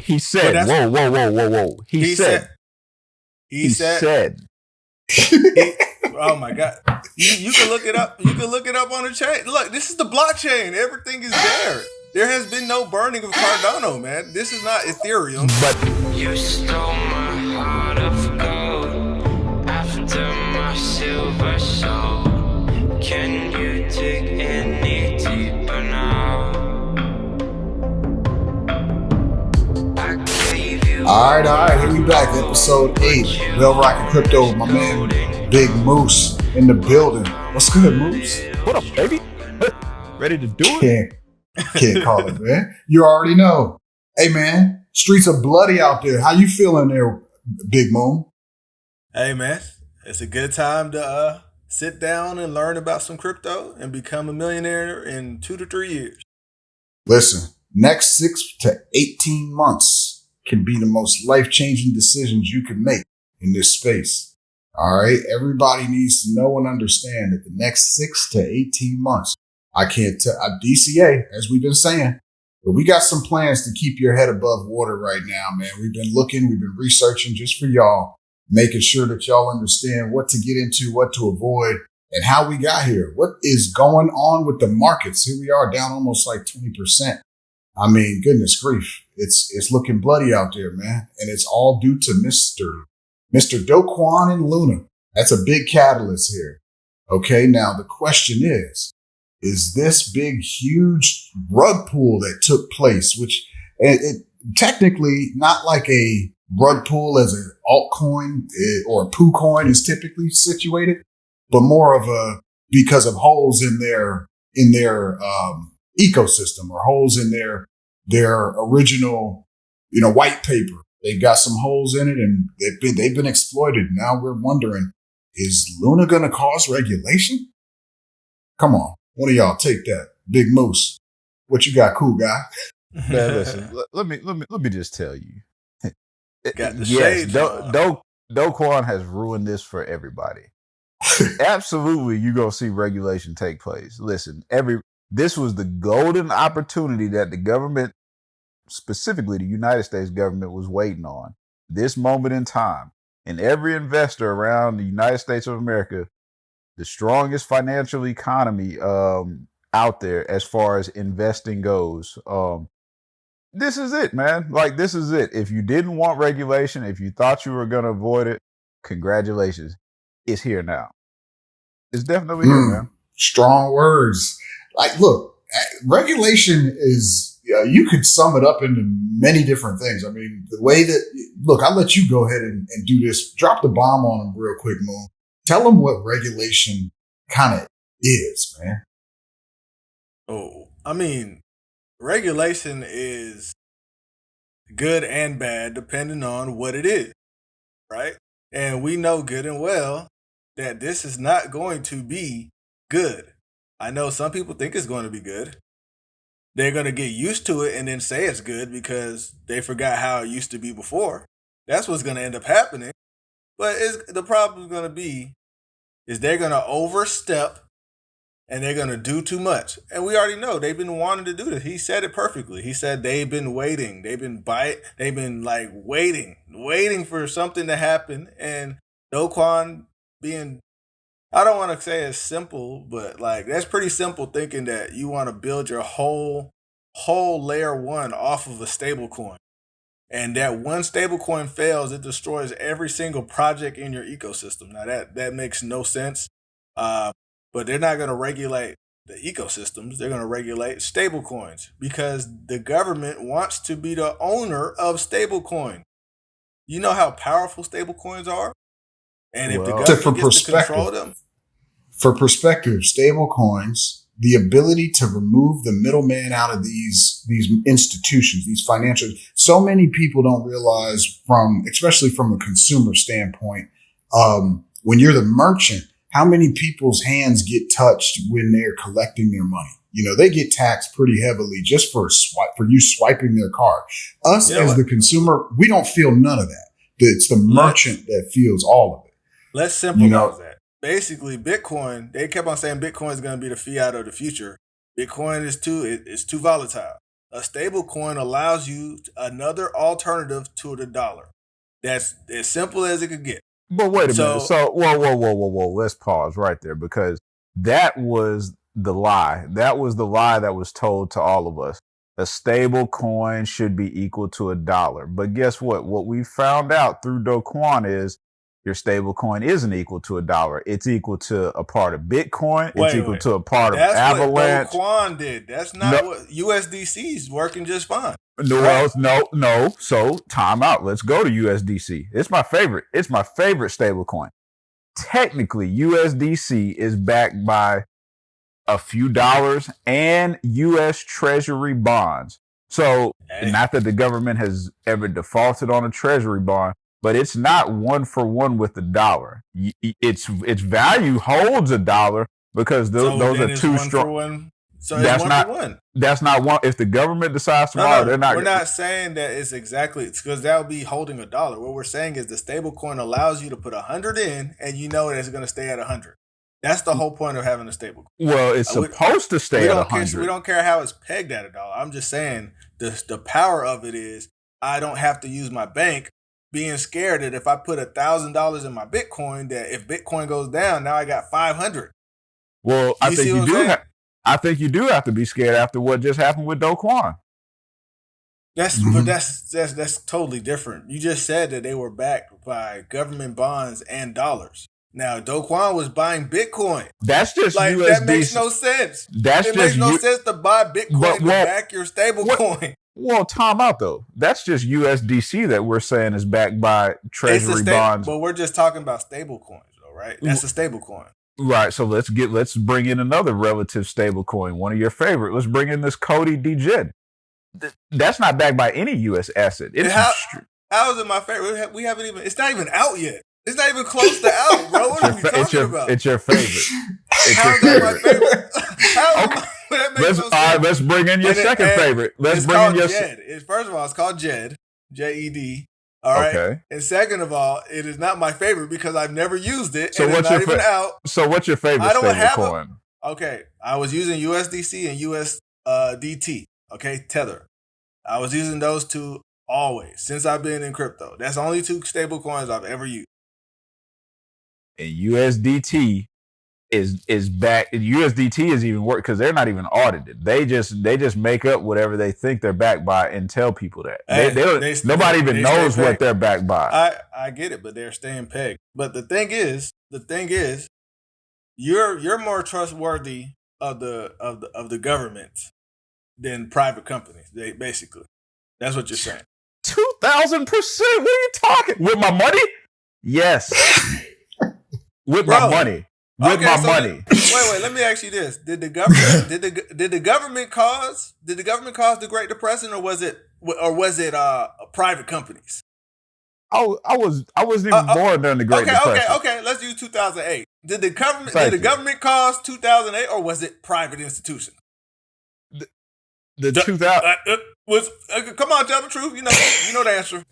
he said, whoa. He said. Oh my God. You can look it up. You can look it up on the chain. Look, this is the blockchain. Everything is there. There has been no burning of Cardano, man. This is not Ethereum. But you stole my heart of gold after my silver soul. Can you dig any deeper now? All right, here we back, episode 8, Well Rockin' Crypto, my man Big Moose in the building. What's good, Moose? what up, baby? Ready to do it? Can't call it, man. You already know. Hey, man, streets are bloody out there. How you feeling there, Big Moon? Hey, man, it's a good time to sit down and learn about some crypto and become a millionaire in 2 to 3 years. Listen, next 6 to 18 months can be the most life-changing decisions you can make in this space. All right. Everybody needs to know and understand that the next 6 to 18 months, I can't tell DCA, as we've been saying, but we got some plans to keep your head above water right now, man. We've been researching just for y'all, making sure that y'all understand what to get into, what to avoid, and how we got here. What is going on with the markets? Here we are down almost like 20%. I mean, goodness grief. It's looking bloody out there, man. And it's all due to Mr. Kwon and Luna. That's a big catalyst here. Okay. Now the question is this big, huge rug pull that took place, which it technically not like a rug pull as an altcoin or a poo coin is typically situated, but more of because of holes in their ecosystem or holes in their original, white paper. They've got some holes in it and they've been exploited. Now we're wondering, is Luna going to cause regulation? Come on. One of y'all take that. Big Moose. What you got, cool guy? Man, listen, let me just tell you. Got the yes, shades. Do Kwon has ruined this for everybody. Absolutely, you're going to see regulation take place. Listen, this was the golden opportunity that the government, specifically the United States government, was waiting on. This moment in time. And every investor around the United States of America, the strongest financial economy out there as far as investing goes. This is it, man. Like, this is it. If you didn't want regulation, if you thought you were going to avoid it, congratulations. It's here now. It's definitely here, man. Strong words. Like, look, regulation is, you could sum it up into many different things. I mean, the way that, look, I'll let you go ahead and do this. Drop the bomb on them real quick, Moon. Tell them what regulation kind of is, man. Oh, I mean, regulation is good and bad depending on what it is, right? And we know good and well that this is not going to be good. I know some people think it's going to be good. They're going to get used to it and then say it's good because they forgot how it used to be before. That's what's going to end up happening. But the problem is going to be is they're going to overstep and they're going to do too much. And we already know they've been wanting to do this. He said it perfectly. He said they've been waiting. They've been waiting for something to happen. And Do Kwon being, I don't want to say it's simple, but like that's pretty simple thinking that you want to build your whole layer one off of a stable coin. And that one stable coin fails, it destroys every single project in your ecosystem. Now that makes no sense. But they're not going to regulate the ecosystems. They're going to regulate stable coins because the government wants to be the owner of stable coin. You know how powerful stable coins are? And if the government gets to control them. For perspective, stable coins, the ability to remove the middleman out of these institutions, these financial, so many people don't realize especially from a consumer standpoint, when you're the merchant, how many people's hands get touched when they're collecting their money? They get taxed pretty heavily just for you swiping their card. Us as the consumer, we don't feel none of that. It's the merchant that feels all of it. Let's simplify that. Basically, Bitcoin, they kept on saying Bitcoin is going to be the fiat of the future. Bitcoin is too volatile. A stable coin allows you another alternative to the dollar. That's as simple as it could get. But wait a minute. So, whoa. Let's pause right there, because that was the lie. That was the lie that was told to all of us. A stable coin should be equal to $1. But guess what? What we found out through Do Kwon is your stable coin isn't equal to $1. It's equal to a part of Bitcoin. It's equal to a part of Avalanche. That's what Do Kwon did. That's not what USDC is working just fine. No. So time out. Let's go to USDC. It's my favorite. It's my favorite stable coin. Technically, USDC is backed by a few dollars and U.S. Treasury bonds. So, not that the government has ever defaulted on a Treasury bond, but it's not one for one with the dollar. Its value holds $1 because those are too strong. So that's not one. That's not one. If the government decides tomorrow, they're not. We're not saying that it's exactly. It's because that would be holding $1. What we're saying is the stable coin allows you to put 100 in, and you know that it's going to stay at 100. That's the whole point of having a stable coin. Well, it's supposed to stay at 100. We don't care how it's pegged at $1. I'm just saying the power of it is I don't have to use my bank being scared that if I put $1,000 in my Bitcoin, that if Bitcoin goes down, now I got 500. Well, I think you do. I think you do have to be scared after what just happened with Do Kwon. But that's totally different. You just said that they were backed by government bonds and dollars. Now, Do Kwon was buying Bitcoin. That's just like USDC. That makes no sense. It makes no sense to buy Bitcoin to back your stable coin. Well, time out though. That's just USDC that we're saying is backed by Treasury bonds. But we're just talking about stable coins, though, right? That's a stable coin. Right. So let's bring in another relative stable coin, one of your favorite. Let's bring in this Cody DJed. That's not backed by any U.S. asset. How is it my favorite? We haven't even. It's not even out yet. It's not even close to out, bro. What are we talking about? It's your favorite. How's that my favorite? Let's bring in your second favorite. Let's bring in your Jed. First of all, it's called Jed. Jed. All right. Okay. And second of all, it is not my favorite because I've never used it. So what's your out. So what's your favorite stable coin? Okay. I was using USDC and USDT. Okay. Tether. I was using those two always since I've been in crypto. That's the only two stable coins I've ever used. And USDT is back. USDT is even worse because they're not even audited. They just make up whatever they think they're backed by and tell people that. Nobody even knows what they're backed by. I get it, but they're staying pegged. But the thing is, you're more trustworthy of the government than private companies. Basically, that's what you're saying. 2,000%. What are you talking? With my money? Yes. With my money. Wait, let me ask you this. Did the government cause the Great Depression or was it private companies? I wasn't even born during the Great Depression. Okay, let's do 2008. Did the government cause 2008 or was it private institutions? The 2000 come on, tell the truth. You know the answer.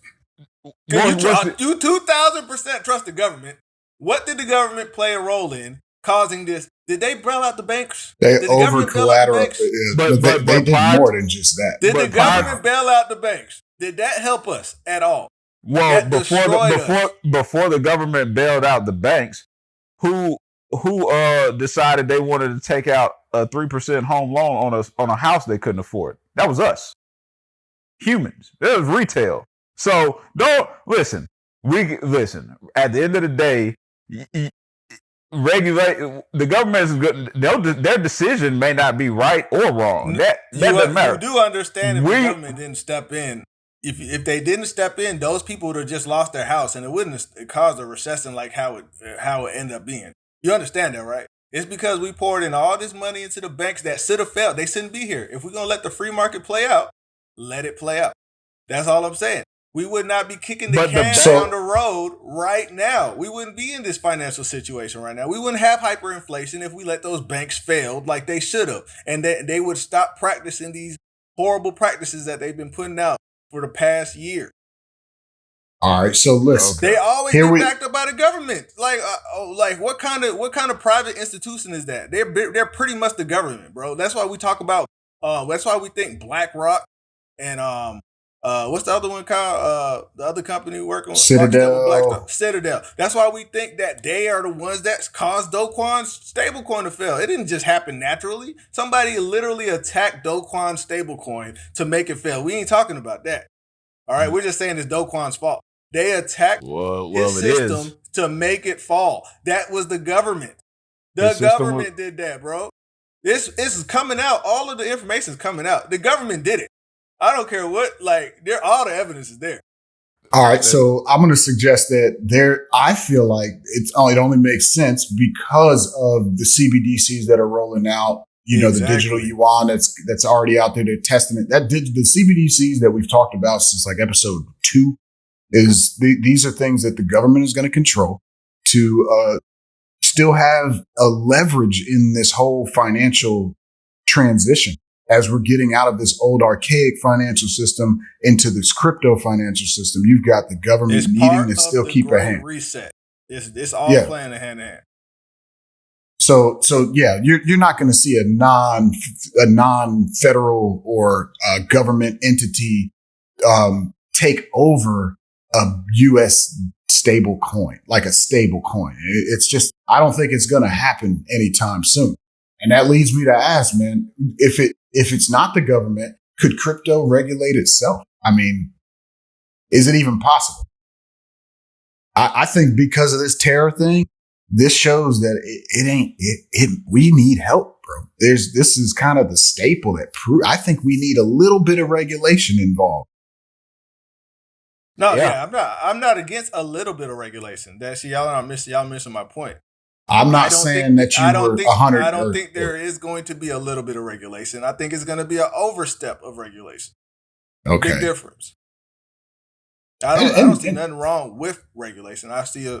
You 2,000% trust the government. What did the government play a role in causing this? Did they bail out the banks? They over collateral, but they did more than just that. Did the government bail out the banks? Did that help us at all? Well, before the government bailed out the banks, who decided they wanted to take out a 3% home loan on a house they couldn't afford? That was us, humans. That was retail. So don't listen. At the end of the day, regulate the government is good. Their decision may not be right or wrong. That doesn't matter. You do understand if the government didn't step in. If they didn't step in, those people would have just lost their house, and it wouldn't have caused a recession like how it ended up being. You understand that, right? It's because we poured in all this money into the banks that should have failed. They shouldn't be here. If we're gonna let the free market play out, let it play out. That's all I'm saying. We would not be kicking the can down the road right now. We wouldn't be in this financial situation right now. We wouldn't have hyperinflation if we let those banks fail like they should have. And they would stop practicing these horrible practices that they've been putting out for the past year. All right, so listen. They always get backed up by the government. Like what kind of private institution is that? They're pretty much the government, bro. That's why we talk about. That's why we think BlackRock and what's the other one called? The other company working with Citadel. Citadel. That's why we think that they are the ones that caused Do Kwon's stablecoin to fail. It didn't just happen naturally. Somebody literally attacked Do Kwon's stablecoin to make it fail. We ain't talking about that. All right, we're just saying it's Do Kwon's fault. They attacked his system to make it fall. That was the government. The government did that, bro. This is coming out. All of the information is coming out. The government did it. I don't care what, all the evidence is there. All right. So I'm going to suggest that I feel like it only makes sense because of the CBDCs that are rolling out, the digital yuan that's already out there. They're testing it. The CBDCs that we've talked about since like episode 2 these are things that the government is going to control to, still have a leverage in this whole financial transition as we're getting out of this old archaic financial system into this crypto financial system. You've got the government needing to still keep a hand. Reset. It's all playing hand in hand. So yeah, you're not going to see a non-federal or government entity take over a U.S. stable coin, like a stable coin. It's just, I don't think it's going to happen anytime soon. And that leads me to ask, man, if it's not the government, could crypto regulate itself? I mean, is it even possible? I think because of this terror thing, this shows that we need help, bro. This is kind of the staple I think we need a little bit of regulation involved. No, I'm not against a little bit of regulation. That's y'all missing my point. I'm not saying that you were 100. I don't think there is going to be a little bit of regulation. I think it's going to be an overstep of regulation. Okay, big difference. I don't see nothing wrong with regulation. I see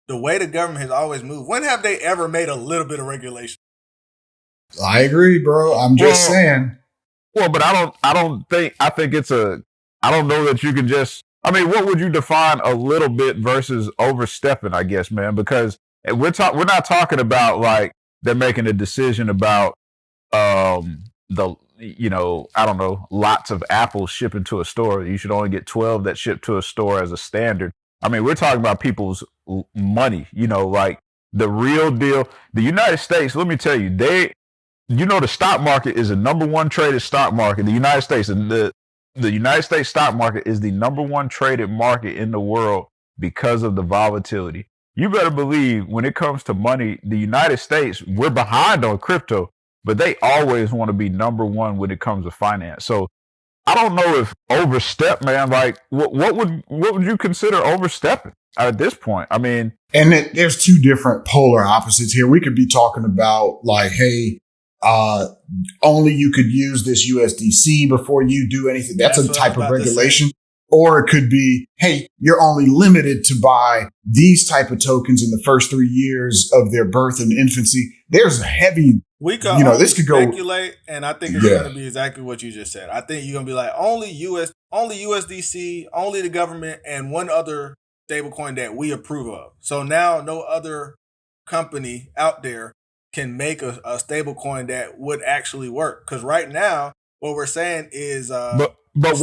the way the government has always moved. When have they ever made a little bit of regulation? I agree, bro. I'm just saying. Well, but I think it's I don't know that you can just. I mean, what would you define a little bit versus overstepping, I guess, man? Because we're not talking about like they're making a decision about I don't know, lots of apples shipping to a store. You should only get 12 that ship to a store as a standard. I mean, we're talking about people's money, like the real deal. The United States, let me tell you, the stock market is the number one traded stock market. The United States, and the United States stock market is the number one traded market in the world because of the volatility. You better believe when it comes to money, the United States, we're behind on crypto, but they always want to be number one when it comes to finance. So I don't know if overstep, man, like what would you consider overstepping at this point? I mean, and there's two different polar opposites here. We could be talking about like, hey, only you could use this USDC before you do anything. That's a type of regulation. Or it could be, hey, you're only limited to buy these type of tokens in the first 3 years of their birth and infancy. There's a heavy, this could speculate, and I think it's going to be exactly what you just said. I think you're going to be like only USDC, only the government, and one other stablecoin that we approve of. So now no other company out there can make a stablecoin that would actually work. Because right now, what we're saying is, all we're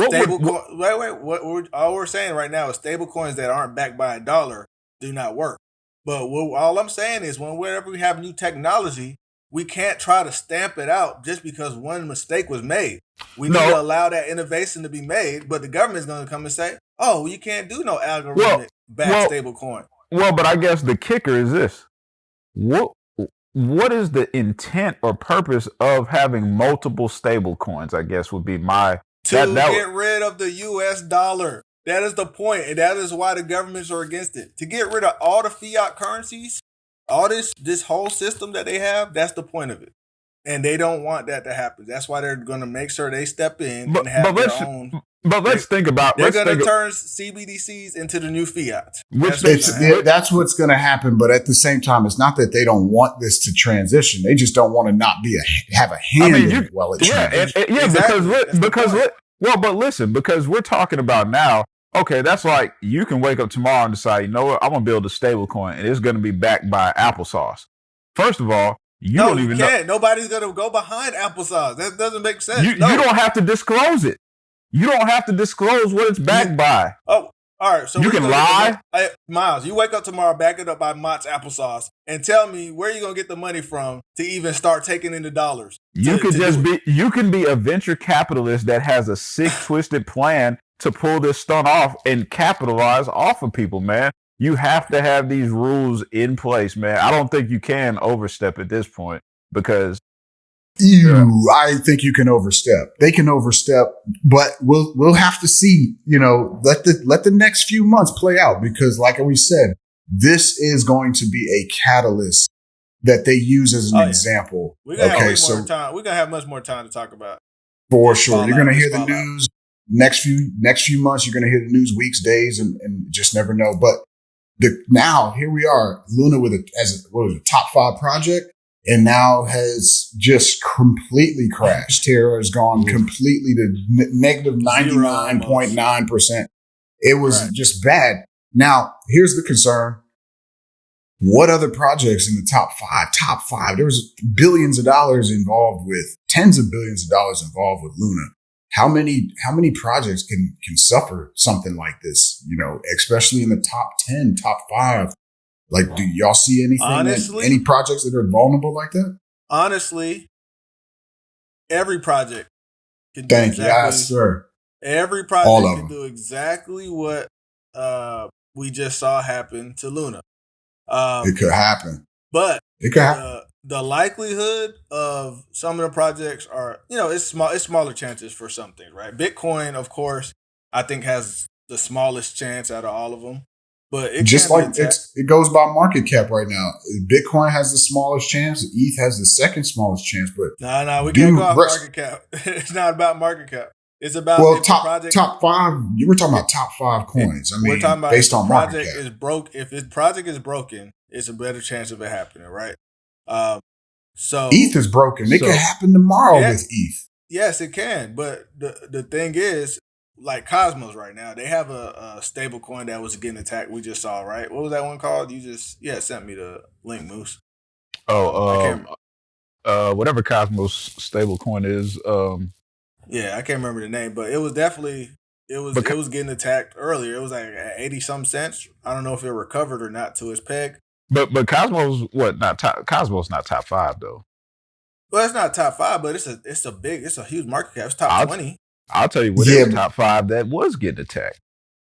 saying right now is stable coins that aren't backed by a dollar do not work. But all I'm saying is whenever we have new technology, we can't try to stamp it out just because one mistake was made. We need to allow that innovation to be made, but the government is going to come and say, oh, you can't do no algorithmic backed stable coin. Well, but I guess the kicker is this. What is the intent or purpose of having multiple stable coins, I guess would be my... get rid of the U.S. dollar. That is the point, and that is why the governments are against it. To get rid of all the fiat currencies, all this whole system that they have, that's the point of it. And they don't want that to happen. That's why they're going to make sure they step in and have their own... But let's think about... They're going to turn CBDCs into the new fiat. That's what's going to happen. But at the same time, it's not that they don't want this to transition. They just don't want to not have a hand in it while it transitions. But listen, because we're talking about now, okay, that's like you can wake up tomorrow and decide, you know what, I'm going to build a stable coin and it's going to be backed by applesauce. First of all, you don't even know. Nobody's going to go behind applesauce. That doesn't make sense. You don't have to disclose it. You don't have to disclose what it's backed by. Oh, all right. So you can lie. Hey, Miles, you wake up tomorrow, back it up by Mott's applesauce, and tell me where you're gonna get the money from to even start taking in the dollars. You can be a venture capitalist that has a sick, twisted plan to pull this stunt off and capitalize off of people, man. You have to have these rules in place, man. I don't think you can overstep at this point because I think you can overstep. They can overstep, but we'll have to see, let the next few months play out because like we said, this is going to be a catalyst that they use as an example. We're gonna have more time. We're gonna have much more time to talk about. For sure. You're gonna hear the news next few months, you're gonna hear the news weeks, days, and just never know. But now here we are, Luna with a top 5 project. And now has just completely crashed. Terra has gone completely to negative 99.9%. It was just bad. Now, here's the concern. What other projects in the top five? There was billions of dollars involved with, tens of billions of dollars involved with Luna. How many projects can suffer something like this? Especially in the top 10, top 5. Like, do y'all see anything? Honestly, any projects that are vulnerable like that? Honestly, every project can do Thank you, yes, sir. Every project can do exactly what we just saw happen to Luna. It could happen, but it could happen. The likelihood of some of the projects are, it's small. It's smaller chances for some things, right? Bitcoin, of course, I think has the smallest chance out of all of them. But it just like it goes by market cap right now. Bitcoin has the smallest chance. ETH has the second smallest chance. But no, we can't go off market cap. It's not about market cap. It's about top 5. You were talking about top 5 coins. We're talking about based on market cap. If the project is broken, it's a better chance of it happening, right? So ETH is broken. It could happen tomorrow with ETH. Yes, it can. But the thing is, like Cosmos right now, they have a stable coin that was getting attacked. We just saw, right? What was that one called? You just sent me the link, Moose. Whatever Cosmos stable coin is. I can't remember the name, but it was definitely it was getting attacked earlier. It was like at 80 some cents. I don't know if it recovered or not to its peg. But Cosmos Cosmos not top 5 though. Well, it's not top 5, but it's a huge market cap. It's top 20. I'll tell you what is top 5 that was getting attacked.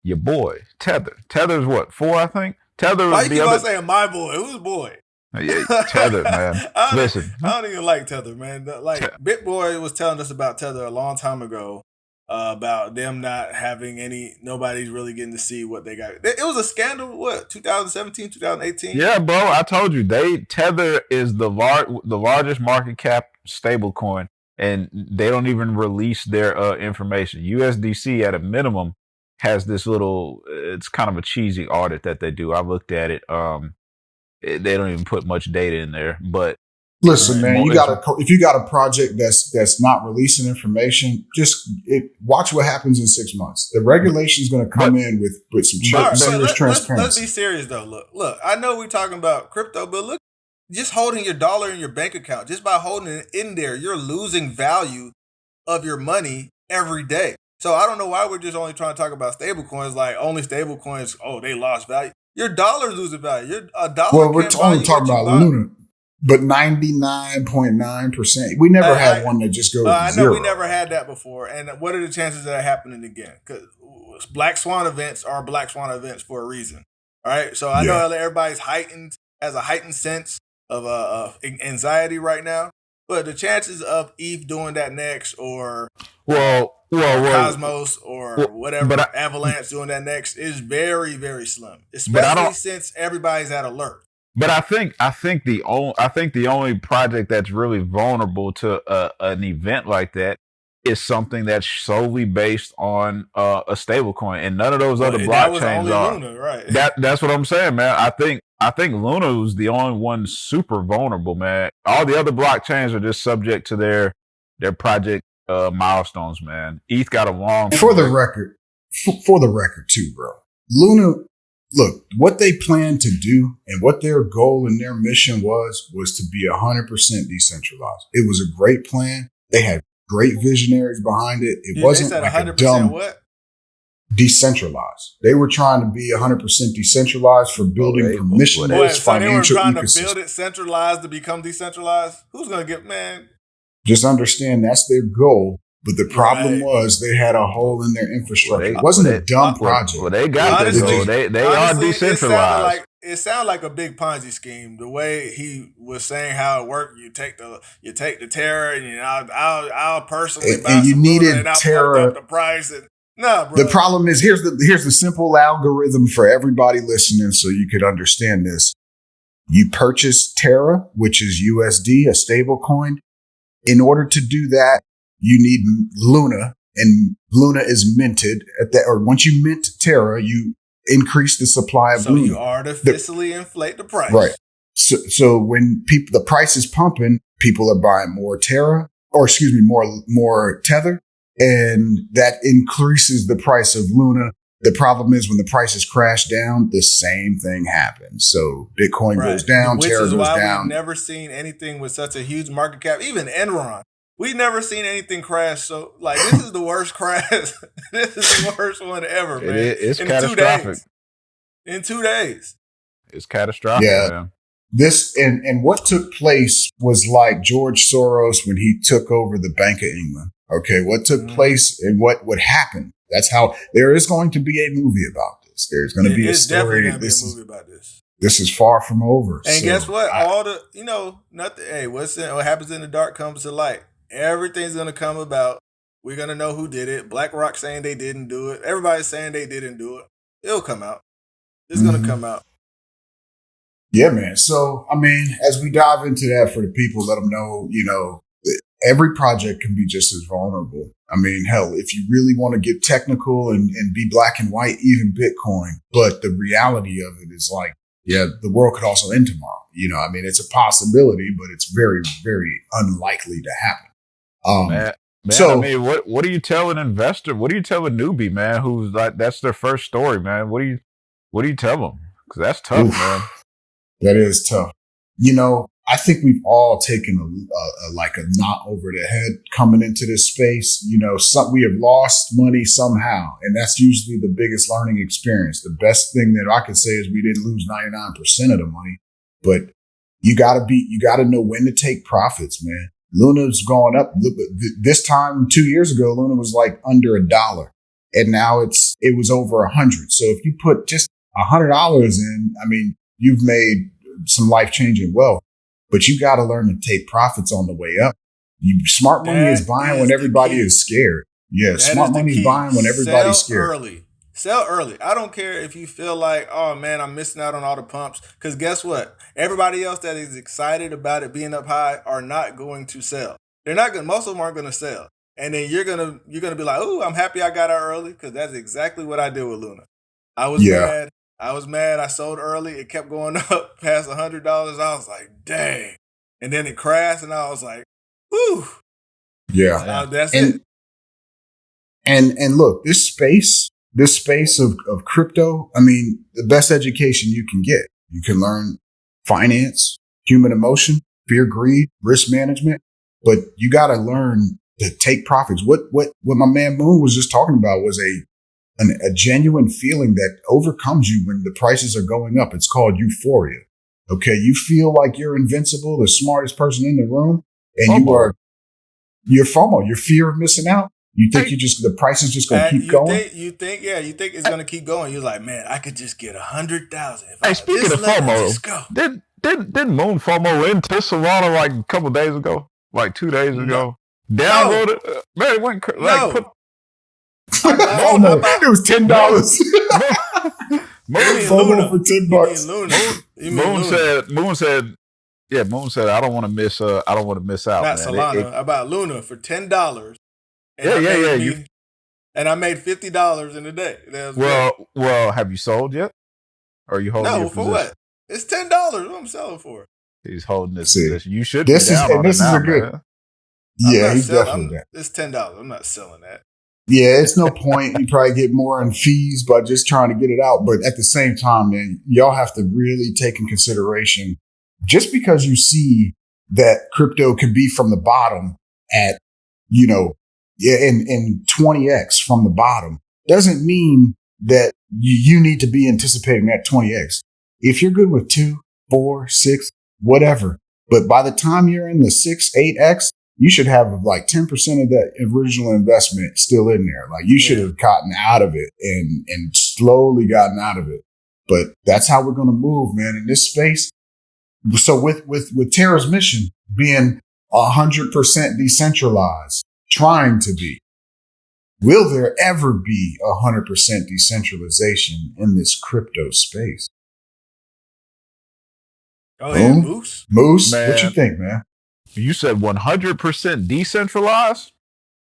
Your boy, Tether. Tether's what, 4, I think? Tether Why you keep on saying my boy? Who's boy? Yeah, Tether, man. Listen. I don't even like Tether, man. Like, BitBoy was telling us about Tether a long time ago, about them not having nobody's really getting to see what they got. It was a scandal, 2017, 2018? Yeah, bro, I told you. Tether is the largest market cap stable coin. And they don't even release their information. USDC at a minimum has this it's kind of a cheesy audit that they do. I looked at it. They don't even put much data in there. But listen, man, if you got a project that's not releasing information, just watch what happens in 6 months. The regulation is going to come in with some serious transparency. Let's be serious though. Look. I know we're talking about crypto, but look. Just holding your dollar in your bank account, just by holding it in there, you're losing value of your money every day. So I don't know why we're just only trying to talk about stable coins, like only stable coins, they lost value. Your dollar's losing value. A dollar. Well, we're only talking about Luna, but 99.9%. We never had one that just goes I know zero. we never had that before. And what are the chances of that happening again? Because Black Swan events are Black Swan events for a reason. All right. So I know everybody's has a heightened sense of anxiety right now, but the chances of ETH doing that next, or Cosmos or whatever, Avalanche doing that next is very, very slim, especially since everybody's at alert. But I think the only project that's really vulnerable to an event like that is something that's solely based on a stablecoin, and none of those other blockchains are. Luna, right? That's what I'm saying, man. I think Luna was the only one super vulnerable, man. All the other blockchains are just subject to their project milestones, man. ETH got a long. For the record too, bro. Luna, look, what they planned to do and what their goal and their mission was to be 100% decentralized. It was a great plan. They had great visionaries behind it. It They wasn't said like a 100% dumb what? decentralized. They were trying to be 100% decentralized for building permissionless Wait, so they were financial trying to ecosystem. build it centralized to become decentralized? Who's going to get, man? Just understand that's their goal. But the problem Right. was they had a hole in their infrastructure. Well, it wasn't a dumb project. Well, they got Honestly- this. They are Honestly, decentralized. It sounded like a big Ponzi scheme. The way he was saying how it worked, you take the Terra, and I'll personally And buy you some needed Luna, and I'll Terra. pump up the price. And no, bro. The problem is here's the simple algorithm for everybody listening, so you could understand this. You purchase Terra, which is USD, a stable coin. In order to do that, you need Luna, and Luna is minted at that. Or once you mint Terra, you increase the supply of So Luna. you artificially inflate the price. Right. So when the price is pumping, people are buying more Terra, or excuse me, more Tether, and that increases the price of Luna. The problem is when the prices crash down, the same thing happens. So Bitcoin goes down, Terra goes Which is why down. we've never seen anything with such a huge market cap. Even Enron, we've never seen anything crash. So like this is the worst crash. This is the worst one ever, man. It's In catastrophic. 2 days. In 2 days. It's catastrophic. Yeah. Man. This and what took place was like George Soros when he took over the Bank of England. Okay, what took place and what would happen? That's how there is going to be a movie about this. There's going to be a story. Definitely going to be a movie about this. This is far from over. And guess what? All the nothing. Hey, what happens in the dark comes to light. Everything's going to come about. We're going to know who did it. BlackRock saying they didn't do it. Everybody's saying they didn't do it. It'll come out. It's going to come out. Yeah, man. So, I mean, as we dive into that for the people, let them know, every project can be just as vulnerable. I mean, hell, if you really want to get technical and be black and white, even Bitcoin. But the reality of it is like, yeah, the world could also end tomorrow. I mean, it's a possibility, but it's very, very unlikely to happen. Man, so, I mean, what do you tell an investor? What do you tell a newbie, man, who's like, that's their first story, man? What do you tell them? Because that's tough, man. That is tough. I think we've all taken a knot over the head coming into this space. We have lost money somehow, and that's usually the biggest learning experience. The best thing that I could say is we didn't lose 99% of the money, but you gotta know when to take profits, man. Luna's gone up. This time 2 years ago, Luna was like under $1, and now it was over 100. So if you put just $100 in, I mean, you've made some life-changing wealth. But you got to learn to take profits on the way up. Smart money is buying when everybody is scared. Yeah, smart money is buying when everybody's scared. Sell early. I don't care if you feel like, oh man, I'm missing out on all the pumps. Because guess what? Everybody else that is excited about it being up high are not going to sell. They're not going. Most of them aren't going to sell. And then you're gonna be like, oh, I'm happy I got out early, because that's exactly what I did with Luna. I was mad. I sold early. It kept going up past $100. I was like, dang. And then it crashed, and I was like, whew. Yeah. That's it. And look, this space of crypto, I mean, the best education you can get. You can learn finance, human emotion, fear, greed, risk management, but you got to learn to take profits. What my man Moon was just talking about was a genuine feeling that overcomes you when the prices are going up. It's called euphoria. Okay. You feel like you're invincible, the smartest person in the room, and you're FOMO, your fear of missing out. You think the price is just going to keep going? You think it's going to keep going. You're like, man, I could just get 100,000. Hey, speaking of FOMO, didn't Moon FOMO into Solana like a couple days ago, like 2 days ago? Downloaded, man, it went it was $10. FOMO for $10. Moon said, I don't want to miss out. Not man. Solana, about Luna for $10. And and I made $50 in a day. Well, have you sold yet? Or are you holding? No, for what? It's $10. What I'm selling for. He's holding this position. You should. This is a good. Man. Yeah, he's definitely that. It's $10. I'm not selling that. Yeah, it's no point. You probably get more in fees by just trying to get it out. But at the same time, man, y'all have to really take in consideration, just because you see that crypto can be from the bottom at and 20x from the bottom doesn't mean that you need to be anticipating that 20x. If you're good with 2, 4, 6, whatever, but by the time you're in the 6, 8x, you should have like 10% of that original investment still in there. Like you should have gotten out of it and slowly gotten out of it. But that's how we're going to move, man, in this space. So with Terra's mission being 100% decentralized, trying to be, will there ever be 100% decentralization in this crypto space? Oh, yeah, Moose, man, what you think, man? You said 100% decentralized?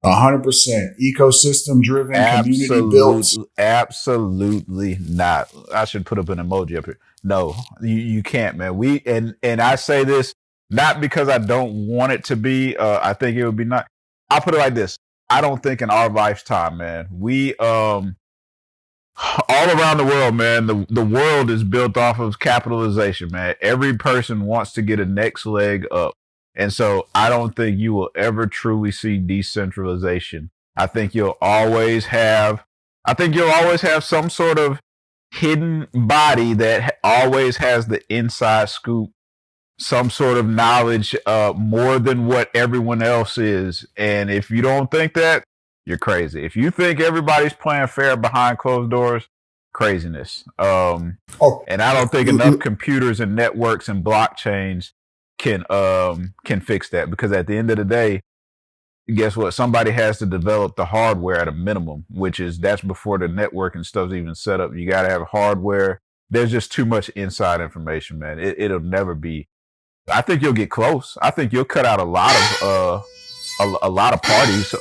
100% ecosystem driven, community built. Absolutely not. I should put up an emoji up here. No, you can't, man. And I say this not because I don't want it to be. I think it would be not. I'll put it like this. I don't think in our lifetime, man, we all around the world, man, the world is built off of capitalization, man. Every person wants to get a next leg up. And so I don't think you will ever truly see decentralization. I think you'll always have some sort of hidden body that always has the inside scoop, some sort of knowledge more than what everyone else is. And if you don't think that, you're crazy. If you think everybody's playing fair behind closed doors, craziness. And I don't think enough computers and networks and blockchains can fix that, because at the end of the day, guess what? Somebody has to develop the hardware at a minimum, that's before the network and stuff's even set up. You got to have hardware. There's just too much inside information, man. It'll never be. I think you'll get close. I think you'll cut out a lot of parties.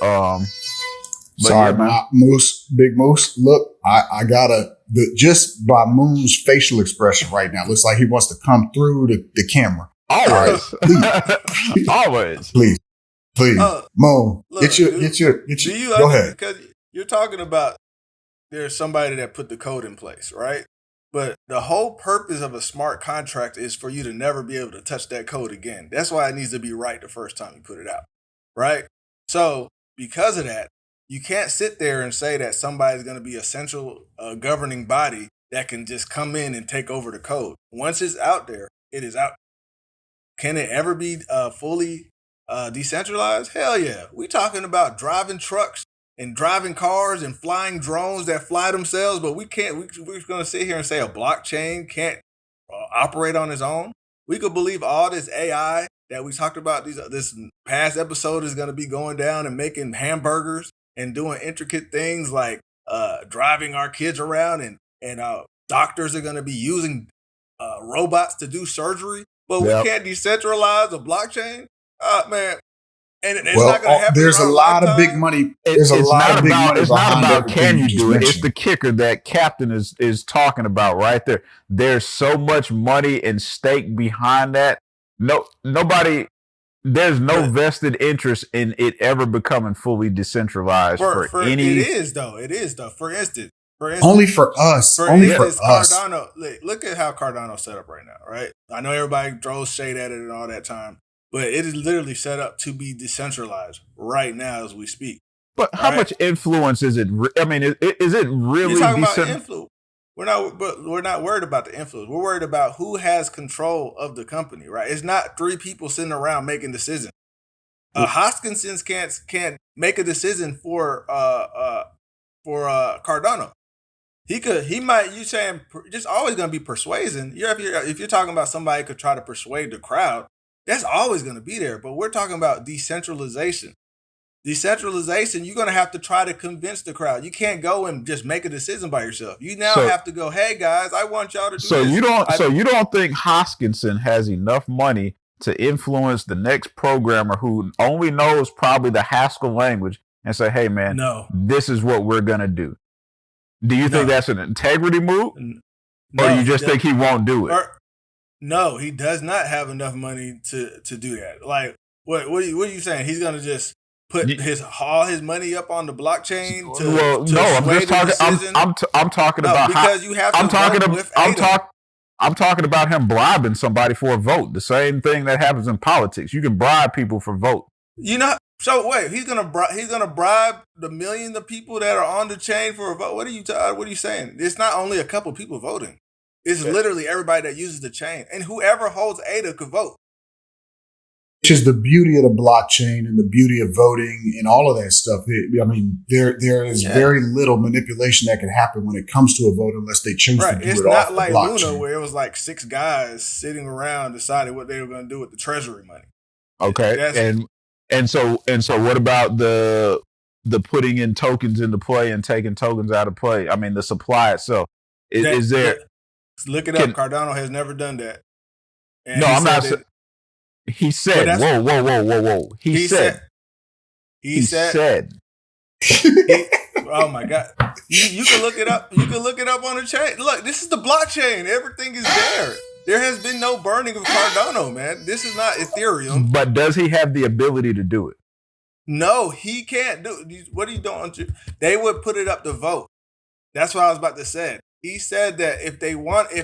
Sorry, yeah, Moose, Big Moose. Look, I gotta just by Moon's facial expression right now, looks like he wants to come through the camera. Always, please. Always, please, Moon. Look, get your. Go ahead. Because you're talking about there's somebody that put the code in place, right? But the whole purpose of a smart contract is for you to never be able to touch that code again. That's why it needs to be right the first time you put it out, right? So because of that, you can't sit there and say that somebody's going to be a central governing body that can just come in and take over the code. Once it's out there, it is out. Can it ever be fully decentralized? Hell yeah. We talking about driving trucks and driving cars and flying drones that fly themselves, but we're going to sit here and say a blockchain can't operate on its own. We could believe all this AI that we talked about this past episode is going to be going down and making hamburgers and doing intricate things like driving our kids around, and doctors are going to be using robots to do surgery. But we can't decentralize a blockchain, man. And it's not going to happen. There's a lot of big money. There's a lot of big money. It's not about can you do it. It's the kicker that Captain is talking about right there. There's so much money and stake behind that. Nobody. There's no vested interest in it ever becoming fully decentralized for any. It is though. For instance, only for us. Only for us. Cardano. Look at how Cardano's set up right now, right? I know everybody throws shade at it and all that time, but it is literally set up to be decentralized right now as we speak. But how much influence is it? I mean, is it really? You're talking about influence. We're not worried about the influence. We're worried about who has control of the company, right? It's not 3 people sitting around making decisions. Hoskinson can't make a decision for Cardano. He might. You saying just always going to be persuasion. If you're talking about somebody could try to persuade the crowd, that's always going to be there. But we're talking about decentralization. Decentralization, you're going to have to try to convince the crowd. You can't go and just make a decision by yourself. You now have to go, hey guys, I want y'all to do this. So you don't think Hoskinson has enough money to influence the next programmer who only knows probably the Haskell language and say, hey man, this is what we're going to do. Do you think that's an integrity move? Or you just think he won't do it? No, he does not have enough money to do that. Like, what are you saying? He's going to just put all his money up on the blockchain I'm talking about because you have to I'm talking about him bribing somebody for a vote. The same thing that happens in politics. You can bribe people for vote. So wait, he's gonna bribe the millions of people that are on the chain for a vote. What are you saying? It's not only a couple people voting. It's literally everybody that uses the chain, and whoever holds ADA could vote. Which is the beauty of the blockchain and the beauty of voting and all of that stuff. I mean, there is very little manipulation that can happen when it comes to a vote unless they choose to do It's it not off like the blockchain. Luna, where it was like 6 guys sitting around deciding what they were going to do with the treasury money. Okay, and so what about the putting in tokens into play and taking tokens out of play? I mean, the supply itself. Is there? Look it up. Cardano has never done that. And no, I'm not. He said, whoa. He said. Oh my God. You can look it up. You can look it up on the chain. Look, this is the blockchain. Everything is there. There has been no burning of Cardano, man. This is not Ethereum. But does he have the ability to do it? No, he can't do it. What are you doing? They would put it up to vote. That's what I was about to say. He said that if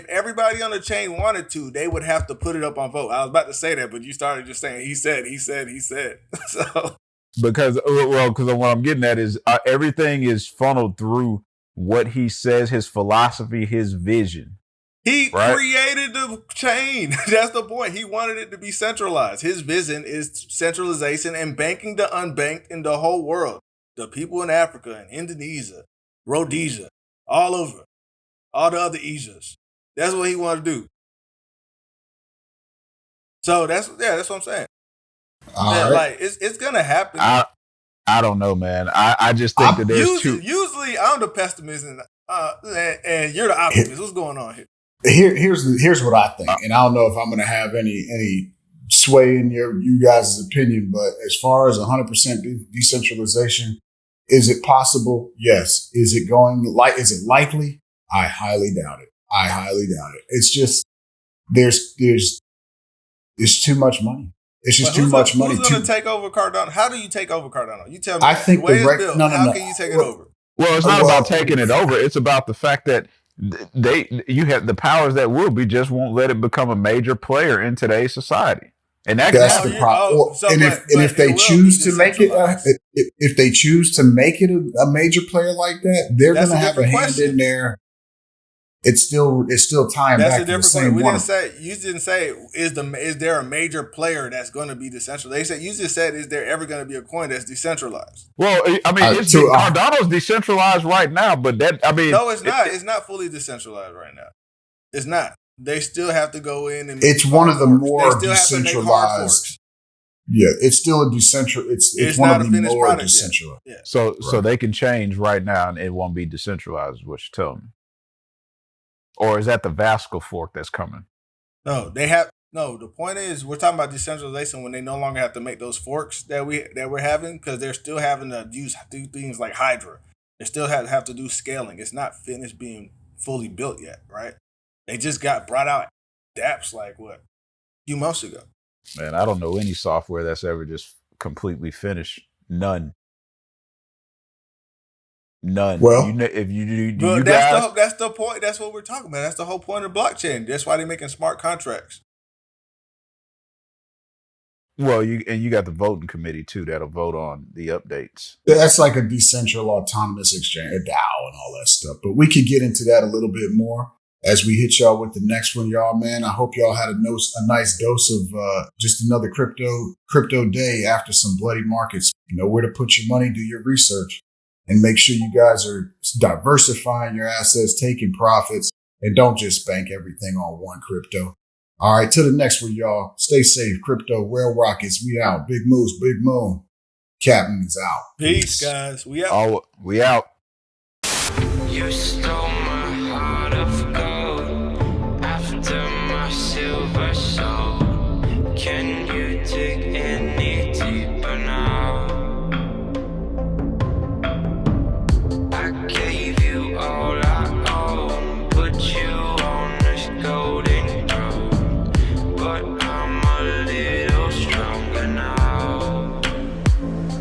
everybody on the chain wanted to, they would have to put it up on vote. I was about to say that, but you started just saying he said. So because what I'm getting at is everything is funneled through what he says, his philosophy, his vision. He created the chain. That's the point. He wanted it to be centralized. His vision is centralization and banking the unbanked in the whole world. The people in Africa and Indonesia, Rhodesia, all over. All the other Asias. That's what he wanted to do. So that's what I'm saying. Right. Like it's gonna happen. I don't know, man. I just think that there's usually I'm the pessimist and you're the optimist. What's going on here? Here's what I think, and I don't know if I'm gonna have any sway in you guys' opinion, but as far as 100% decentralization, is it possible? Yes. Is it likely? I highly doubt it. It's just there's too much money. It's just too much money. Who's going to take over Cardano? How do you take over Cardano? You tell me. I think how can you take it over? Well, it's not about taking it over. It's about the fact that you have the powers that will be just won't let it become a major player in today's society. And that's the problem. If they choose to make it, if they choose to make it a major player like that, they're going to have a hand in there. It's still tying back to the same one. You didn't say is there a major player that's going to be decentralized? You just said is there ever going to be a coin that's decentralized? Well, I mean, Cardano's decentralized right now, but no, it's not. It's not fully decentralized right now. It's not. They still have to go in and. It's one of the more decentralized. Yeah, it's still a decentralized. It's one of the more decentralized. Yeah. So they can change right now, and it won't be decentralized. Is what you're telling me. Or is that the Vasco fork that's coming? No, they have no. The point is, we're talking about decentralization when they no longer have to make those forks that we're having because they're still having to do things like Hydra. They still have to do scaling. It's not finished being fully built yet, right? They just got brought out dApps like a few months ago. Man, I don't know any software that's ever just completely finished. None. Well, that's the point. That's what we're talking about. That's the whole point of blockchain. That's why they're making smart contracts. Well, you got the voting committee too that'll vote on the updates. That's like a decentral autonomous exchange, a DAO, and all that stuff. But we could get into that a little bit more as we hit y'all with the next one, y'all. Man, I hope y'all had a nice dose of just another crypto day after some bloody markets. Know where to put your money, do your research. And make sure you guys are diversifying your assets, taking profits, and don't just bank everything on one crypto. All right, till the next one, y'all. Stay safe. Crypto, Rail Rockets, we out. Big Moose, Big Moon. Captain is out. Peace, guys. We out. Oh, we out. You stole my heart of gold after my silver soul.